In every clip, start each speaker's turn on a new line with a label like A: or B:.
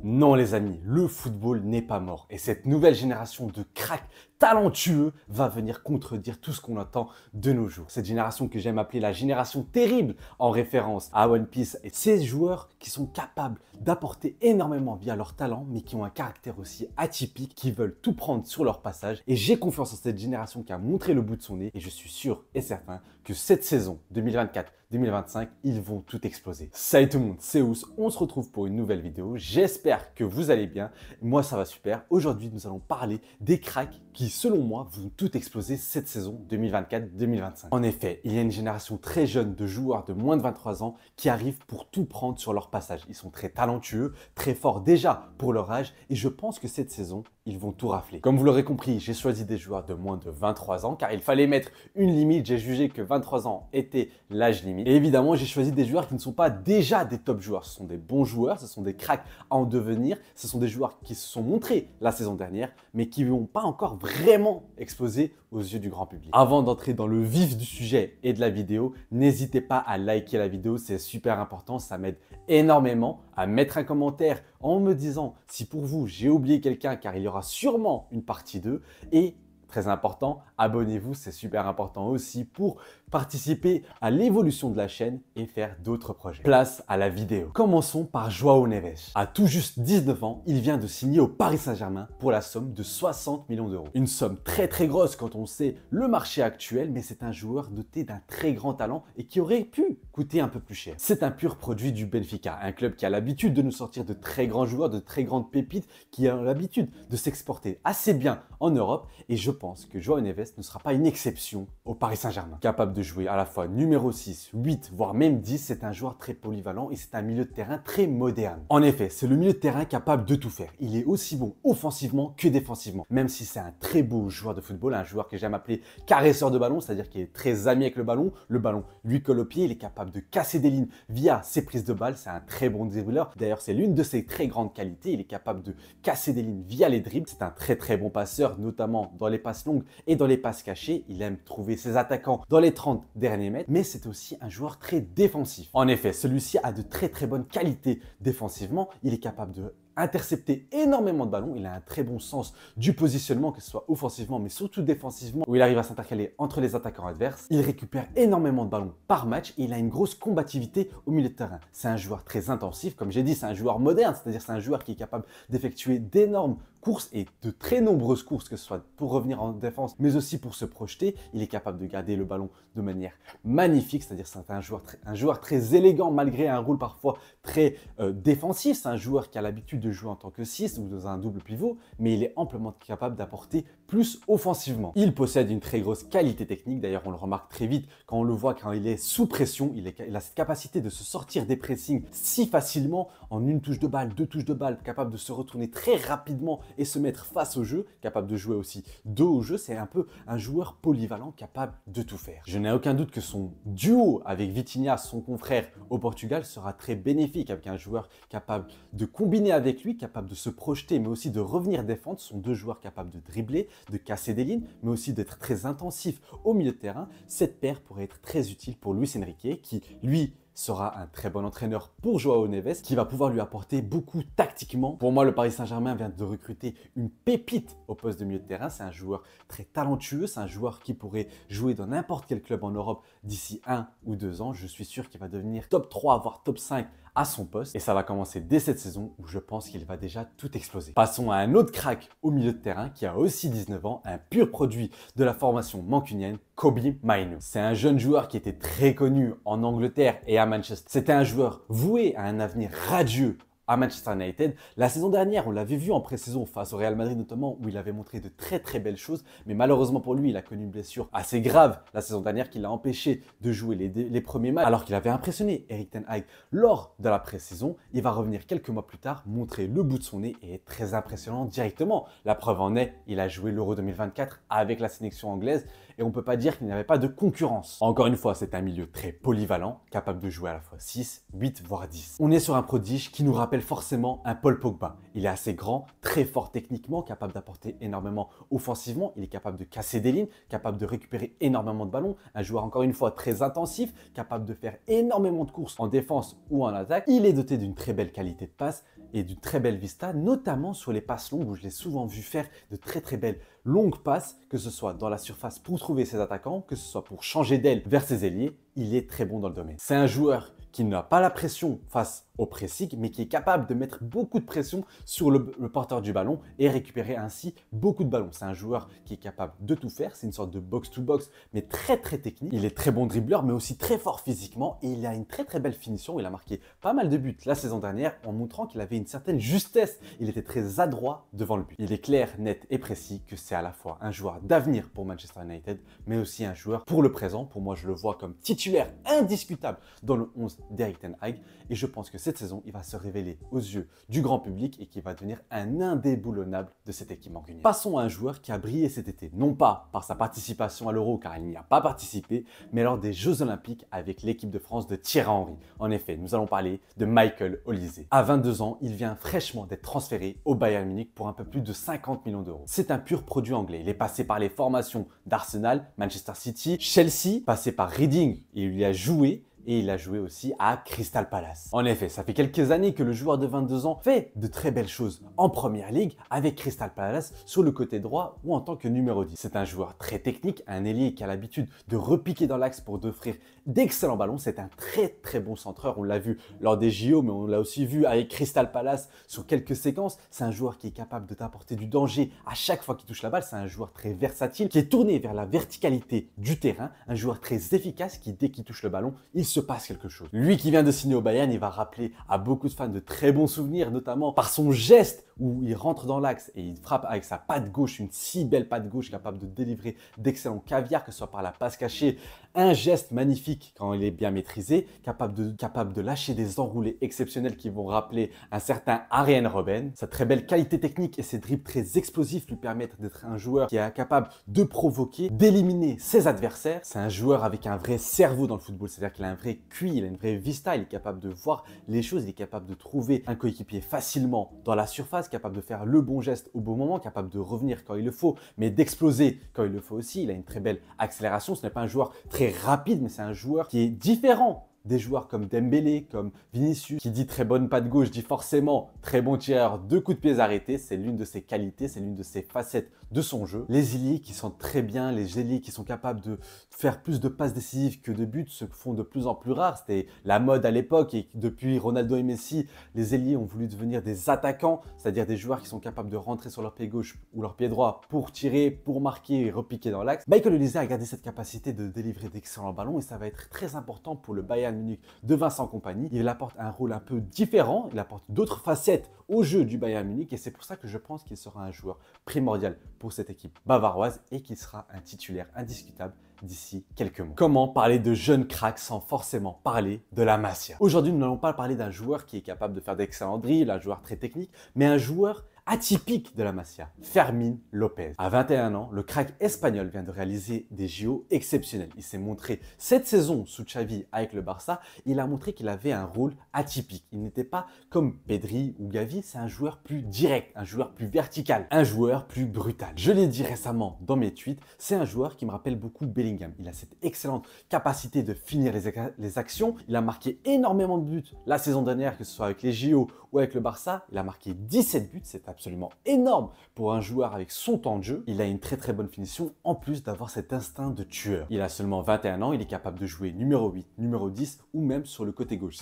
A: Non les amis, le football n'est pas mort et cette nouvelle génération de cracks talentueux va venir contredire tout ce qu'on entend de nos jours. Cette génération que j'aime appeler la génération terrible en référence à One Piece et ces joueurs qui sont capables d'apporter énormément via leur talent mais qui ont un caractère aussi atypique, qui veulent tout prendre sur leur passage et j'ai confiance en cette génération qui a montré le bout de son nez et je suis sûr et certain que cette saison 2024-2025, ils vont tout exploser. Salut tout le monde, c'est Ous, on se retrouve pour une nouvelle vidéo. J'espère que vous allez bien. Moi, ça va super. Aujourd'hui, nous allons parler des cracks qui, selon moi, vont tout exploser cette saison 2024-2025. En effet, il y a une génération très jeune de joueurs de moins de 23 ans qui arrivent pour tout prendre sur leur passage. Ils sont très talentueux, très forts déjà pour leur âge et je pense que cette saison, ils vont tout rafler. Comme vous l'aurez compris, j'ai choisi des joueurs de moins de 23 ans car il fallait mettre une limite. J'ai jugé que 23 ans était l'âge limite. Et évidemment, j'ai choisi des joueurs qui ne sont pas déjà des top joueurs. Ce sont des bons joueurs, ce sont des cracks à en devenir. Ce sont des joueurs qui se sont montrés la saison dernière, mais qui n'ont pas encore vraiment explosé aux yeux du grand public. Avant d'entrer dans le vif du sujet et de la vidéo, n'hésitez pas à liker la vidéo, c'est super important, ça m'aide énormément, à mettre un commentaire en me disant si pour vous j'ai oublié quelqu'un car il y aura sûrement une partie 2 et très important, abonnez-vous, c'est super important aussi pour participer à l'évolution de la chaîne et faire d'autres projets. Place à la vidéo. Commençons par João Neves. À tout juste 19 ans, il vient de signer au Paris Saint-Germain pour la somme de 60 millions d'euros. Une somme très grosse quand on sait le marché actuel, mais c'est un joueur doté d'un très grand talent et qui aurait pu coûter un peu plus cher. C'est un pur produit du Benfica, un club qui a l'habitude de nous sortir de très grands joueurs, de très grandes pépites, qui a l'habitude de s'exporter assez bien en Europe et je pense que João Neves ne sera pas une exception au Paris Saint-Germain. Capable de jouer à la fois numéro 6, 8, voire même 10, c'est un joueur très polyvalent et c'est un milieu de terrain très moderne. En effet, c'est le milieu de terrain capable de tout faire. Il est aussi bon offensivement que défensivement. Même si c'est un très beau joueur de football, un joueur que j'aime appeler caresseur de ballon, c'est-à-dire qu'il est très ami avec le ballon lui colle au pied, il est capable de casser des lignes via ses prises de balle, c'est un très bon dribbleur. D'ailleurs, c'est l'une de ses très grandes qualités, il est capable de casser des lignes via les dribbles. C'est un très bon passeur, notamment dans les passes longues et dans les passes cachées. Il aime trouver ses attaquants dans les 30 derniers mètres, mais c'est aussi un joueur très défensif. En effet, celui-ci a de très bonnes qualités défensivement. Il est capable de intercepter énormément de ballons, il a un très bon sens du positionnement, que ce soit offensivement mais surtout défensivement, où il arrive à s'intercaler entre les attaquants adverses. Il récupère énormément de ballons par match et il a une grosse combativité au milieu de terrain. C'est un joueur très intensif, comme j'ai dit, c'est un joueur moderne, c'est-à-dire c'est un joueur qui est capable d'effectuer d'énormes courses et de très nombreuses courses, que ce soit pour revenir en défense mais aussi pour se projeter. Il est capable de garder le ballon de manière magnifique, c'est-à-dire c'est un joueur très élégant malgré un rôle parfois très défensif. C'est un joueur qui a l'habitude de jouer en tant que 6 ou dans un double pivot, mais il est amplement capable d'apporter plus offensivement. Il possède une très grosse qualité technique, d'ailleurs on le remarque très vite quand on le voit quand il est sous pression, il a cette capacité de se sortir des pressings si facilement en une touche de balle, deux touches de balle, capable de se retourner très rapidement et se mettre face au jeu, capable de jouer aussi dos au jeu. C'est un peu un joueur polyvalent capable de tout faire. Je n'ai aucun doute que son duo avec Vitinha, son confrère au Portugal, sera très bénéfique avec un joueur capable de combiner avec lui, capable de se projeter mais aussi de revenir défendre. Ce sont deux joueurs capables de dribbler, de casser des lignes mais aussi d'être très intensifs au milieu de terrain. Cette paire pourrait être très utile pour Luis Enrique qui, lui, sera un très bon entraîneur pour João Neves qui va pouvoir lui apporter beaucoup tactiquement. Pour moi, le Paris Saint-Germain vient de recruter une pépite au poste de milieu de terrain. C'est un joueur très talentueux, c'est un joueur qui pourrait jouer dans n'importe quel club en Europe d'ici 1 ou 2 ans. Je suis sûr qu'il va devenir top 3, voire top 5 à son poste et ça va commencer dès cette saison où je pense qu'il va déjà tout exploser. Passons à un autre crack au milieu de terrain qui a aussi 19 ans, un pur produit de la formation mancunienne, Kobe Mainoo. C'est un jeune joueur qui était très connu en Angleterre et à Manchester. C'était un joueur voué à un avenir radieux à Manchester United. La saison dernière, on l'avait vu en pré-saison face au Real Madrid notamment, où il avait montré de très belles choses, mais malheureusement pour lui, il a connu une blessure assez grave la saison dernière qui l'a empêché de jouer les premiers matchs, alors qu'il avait impressionné Erik ten Hag lors de la pré-saison. Il va revenir quelques mois plus tard, montrer le bout de son nez et être très impressionnant directement. La preuve en est, il a joué l'Euro 2024 avec la sélection anglaise et on ne peut pas dire qu'il n'y avait pas de concurrence. Encore une fois, c'est un milieu très polyvalent, capable de jouer à la fois 6, 8, voire 10. On est sur un prodige qui nous rappelle forcément un Paul Pogba. Il est assez grand, très fort techniquement, capable d'apporter énormément offensivement. Il est capable de casser des lignes, capable de récupérer énormément de ballons. Un joueur encore une fois très intensif, capable de faire énormément de courses en défense ou en attaque. Il est doté d'une très belle qualité de passe et d'une très belle vista, notamment sur les passes longues où je l'ai souvent vu faire de très belles longues passes, que ce soit dans la surface pour trouver ses attaquants, que ce soit pour changer d'aile vers ses ailiers. Il est très bon dans le domaine. C'est un joueur qui n'a pas la pression face au pressing, mais qui est capable de mettre beaucoup de pression sur le porteur du ballon et récupérer ainsi beaucoup de ballons. C'est un joueur qui est capable de tout faire. C'est une sorte de box-to-box, mais très technique. Il est très bon dribbleur, mais aussi très fort physiquement et il a une très belle finition. Il a marqué pas mal de buts la saison dernière en montrant qu'il avait une certaine justesse. Il était très adroit devant le but. Il est clair, net et précis que c'est à la fois un joueur d'avenir pour Manchester United, mais aussi un joueur pour le présent. Pour moi, je le vois comme titulaire indiscutable dans le 11 d'Erik ten Hag et je pense que cette saison, il va se révéler aux yeux du grand public et qui va devenir un indéboulonnable de cette équipe mancunienne. Passons à un joueur qui a brillé cet été, non pas par sa participation à l'Euro car il n'y a pas participé, mais lors des Jeux Olympiques avec l'équipe de France de Thierry Henry. En effet, nous allons parler de Michael Olise. À 22 ans, il vient fraîchement d'être transféré au Bayern Munich pour un peu plus de 50 millions d'euros. C'est un pur produit anglais. Il est passé par les formations d'Arsenal, Manchester City, Chelsea, passé par Reading et il y a joué. Et il a joué aussi à Crystal Palace. En effet, ça fait quelques années que le joueur de 22 ans fait de très belles choses en Première Ligue avec Crystal Palace sur le côté droit ou en tant que numéro 10. C'est un joueur très technique, un ailier qui a l'habitude de repiquer dans l'axe pour d'offrir d'excellents ballons. C'est un très bon centreur. On l'a vu lors des JO, mais on l'a aussi vu avec Crystal Palace sur quelques séquences. C'est un joueur qui est capable de t'apporter du danger à chaque fois qu'il touche la balle. C'est un joueur très versatile qui est tourné vers la verticalité du terrain. Un joueur très efficace qui, dès qu'il touche le ballon, il se passe quelque chose. Lui qui vient de signer au Bayern, il va rappeler à beaucoup de fans de très bons souvenirs, notamment par son geste où il rentre dans l'axe et il frappe avec sa patte gauche, une si belle patte gauche capable de délivrer d'excellents caviars, que ce soit par la passe cachée, un geste magnifique quand il est bien maîtrisé, capable de lâcher des enroulés exceptionnels qui vont rappeler un certain Arjen Robben. Sa très belle qualité technique et ses dribbles très explosifs lui permettent d'être un joueur qui est capable de provoquer, d'éliminer ses adversaires. C'est un joueur avec un vrai cerveau dans le football, c'est-à-dire qu'il a un vrai QI, il a une vraie vista, il est capable de voir les choses, il est capable de trouver un coéquipier facilement dans la surface, capable de faire le bon geste au bon moment, capable de revenir quand il le faut, mais d'exploser quand il le faut aussi. Il a une très belle accélération, ce n'est pas un joueur très rapide, mais c'est un joueur qui est différent des joueurs comme Dembélé, comme Vinicius. Qui dit très bonne patte gauche dit forcément très bon tireur de coups de pied arrêtés. C'est l'une de ses qualités, c'est l'une de ses facettes de son jeu. Les ailiers qui sont très bien, les ailiers qui sont capables de faire plus de passes décisives que de buts se font de plus en plus rares. C'était la mode à l'époque et depuis Ronaldo et Messi, les ailiers ont voulu devenir des attaquants, c'est-à-dire des joueurs qui sont capables de rentrer sur leur pied gauche ou leur pied droit pour tirer, pour marquer et repiquer dans l'axe. Michael Olise a gardé cette capacité de délivrer d'excellents ballons et ça va être très important pour le Bayern Munich de Vincent Kompany. Il apporte un rôle un peu différent, il apporte d'autres facettes au jeu du Bayern Munich et c'est pour ça que je pense qu'il sera un joueur primordial pour cette équipe bavaroise et qu'il sera un titulaire indiscutable d'ici quelques mois. Comment parler de jeunes cracks sans forcément parler de la Masia? Aujourd'hui, nous n'allons pas parler d'un joueur qui est capable de faire d'excellents dribbles, un joueur très technique, mais un joueur atypique de la Masia, Fermín López. À 21 ans, le crack espagnol vient de réaliser des JO exceptionnels. Il s'est montré cette saison sous Xavi avec le Barça, il a montré qu'il avait un rôle atypique. Il n'était pas comme Pedri ou Gavi, c'est un joueur plus direct, un joueur plus vertical, un joueur plus brutal. Je l'ai dit récemment dans mes tweets, c'est un joueur qui me rappelle beaucoup Bellingham. Il a cette excellente capacité de finir les actions. Il a marqué énormément de buts la saison dernière, que ce soit avec les JO ou avec le Barça. Il a marqué 17 buts, c'est absolument énorme pour un joueur avec son temps de jeu. Il a une très bonne finition, en plus d'avoir cet instinct de tueur. Il a seulement 21 ans, il est capable de jouer numéro 8, numéro 10 ou même sur le côté gauche.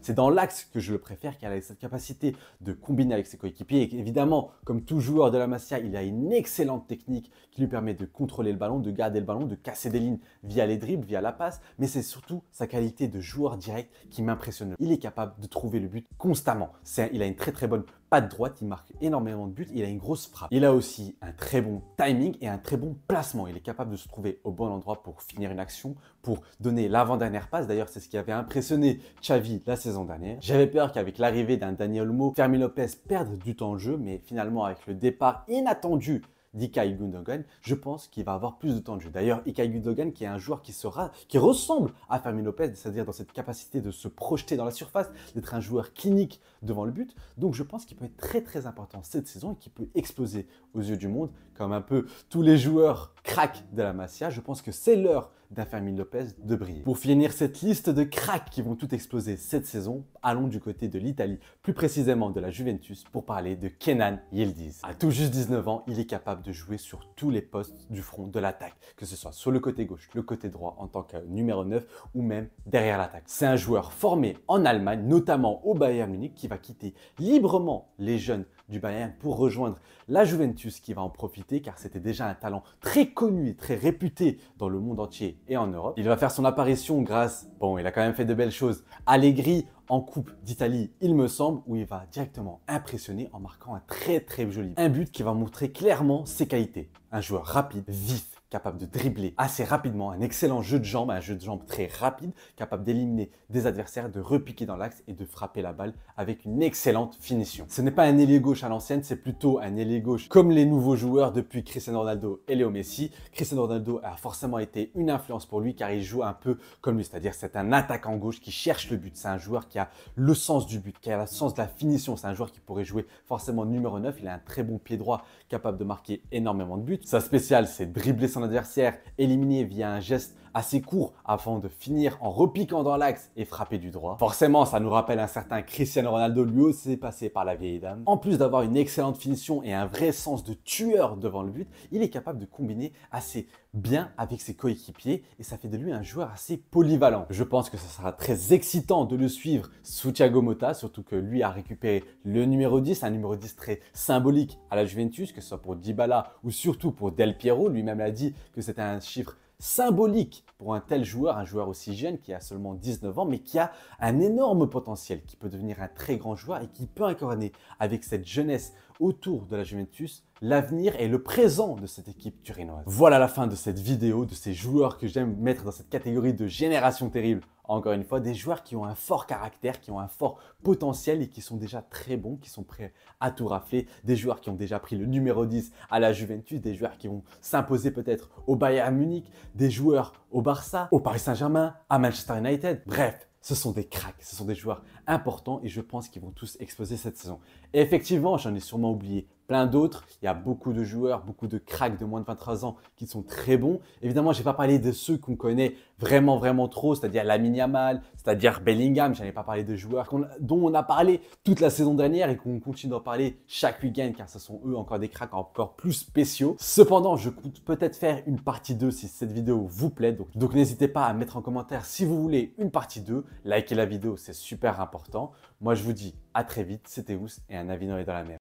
A: C'est dans l'axe que je le préfère, car il a cette capacité de combiner avec ses coéquipiers. Et évidemment, comme tout joueur de la Masia, il a une excellente technique qui lui permet de contrôler le ballon, de garder le ballon, de casser des lignes via les dribbles, via la passe. Mais c'est surtout sa qualité de joueur direct qui m'impressionne. Il est capable de trouver le but constamment. Il a une très bonne patte droite, il marque énormément de buts, il a une grosse frappe. Il a aussi un très bon timing et un très bon placement. Il est capable de se trouver au bon endroit pour finir une action, pour donner l'avant-dernière passe. D'ailleurs, c'est ce qui avait impressionné Xavi la saison dernière. J'avais peur qu'avec l'arrivée d'un Daniel Olmo, Fermín López perde du temps de jeu, mais finalement avec le départ inattendu d'Ilkay Gundogan, je pense qu'il va avoir plus de temps de jeu. D'ailleurs, Ilkay Gundogan qui est un joueur qui ressemble à Fermín López, c'est-à-dire dans cette capacité de se projeter dans la surface, d'être un joueur clinique devant le but. Donc je pense qu'il peut être très important cette saison et qu'il peut exploser aux yeux du monde, comme un peu tous les joueurs cracks de la Masia. Je pense que c'est l'heure d'un Fermín López de briller. Pour finir cette liste de cracks qui vont tout exploser cette saison, allons du côté de l'Italie, plus précisément de la Juventus, pour parler de Kenan Yildiz. À tout juste 19 ans, il est capable de jouer sur tous les postes du front de l'attaque, que ce soit sur le côté gauche, le côté droit en tant que numéro 9 ou même derrière l'attaque. C'est un joueur formé en Allemagne, notamment au Bayern Munich, qui va quitter librement les jeunes du Bayern pour rejoindre la Juventus, qui va en profiter car c'était déjà un talent très connu et très réputé dans le monde entier et en Europe. Il va faire son apparition grâce, il a quand même fait de belles choses, Allegri en Coupe d'Italie, il me semble, où il va directement impressionner en marquant un très joli but. Un but qui va montrer clairement ses qualités. Un joueur rapide, vif, capable de dribbler assez rapidement, un excellent jeu de jambes, un jeu de jambes très rapide, capable d'éliminer des adversaires, de repiquer dans l'axe et de frapper la balle avec une excellente finition. Ce n'est pas un ailier gauche à l'ancienne, c'est plutôt un ailier gauche comme les nouveaux joueurs depuis Cristiano Ronaldo et Léo Messi. Cristiano Ronaldo a forcément été une influence pour lui car il joue un peu comme lui, c'est-à-dire c'est un attaquant gauche qui cherche le but, c'est un joueur qui a le sens du but, qui a le sens de la finition, c'est un joueur qui pourrait jouer forcément numéro 9, il a un très bon pied droit capable de marquer énormément de buts. Sa spéciale, c'est dribbler son adversaire, éliminer via un geste assez court avant de finir en repiquant dans l'axe et frapper du droit. Forcément, ça nous rappelle un certain Cristiano Ronaldo, lui aussi passé par la vieille dame. En plus d'avoir une excellente finition et un vrai sens de tueur devant le but, il est capable de combiner assez bien avec ses coéquipiers et ça fait de lui un joueur assez polyvalent. Je pense que ça sera très excitant de le suivre sous Thiago Motta, surtout que lui a récupéré le numéro 10, un numéro 10 très symbolique à la Juventus, que ce soit pour Dybala ou surtout pour Del Piero. Lui-même l'a dit que c'était un chiffre symbolique pour un tel joueur, un joueur aussi jeune qui a seulement 19 ans, mais qui a un énorme potentiel, qui peut devenir un très grand joueur et qui peut incarner avec cette jeunesse autour de la Juventus l'avenir et le présent de cette équipe turinoise. Voilà la fin de cette vidéo, de ces joueurs que j'aime mettre dans cette catégorie de génération terrible. Encore une fois, des joueurs qui ont un fort caractère, qui ont un fort potentiel et qui sont déjà très bons, qui sont prêts à tout rafler. Des joueurs qui ont déjà pris le numéro 10 à la Juventus, des joueurs qui vont s'imposer peut-être au Bayern Munich, des joueurs au Barça, au Paris Saint-Germain, à Manchester United. Bref, ce sont des cracks, ce sont des joueurs importants et je pense qu'ils vont tous exploser cette saison. Et effectivement, j'en ai sûrement oublié plein d'autres. Il y a beaucoup de joueurs, beaucoup de cracks de moins de 23 ans qui sont très bons. Évidemment, je n'ai pas parlé de ceux qu'on connaît vraiment trop, c'est-à-dire Lamine Yamal, c'est-à-dire Bellingham. Je n'en ai pas parlé de joueurs dont on a parlé toute la saison dernière et qu'on continue d'en parler chaque week-end car ce sont eux encore des cracks encore plus spéciaux. Cependant, je compte peut-être faire une partie 2 si cette vidéo vous plaît. Donc n'hésitez pas à mettre en commentaire si vous voulez une partie 2. Likez la vidéo, c'est super important. Moi, je vous dis à très vite. C'était Ous et un avis dans la mer.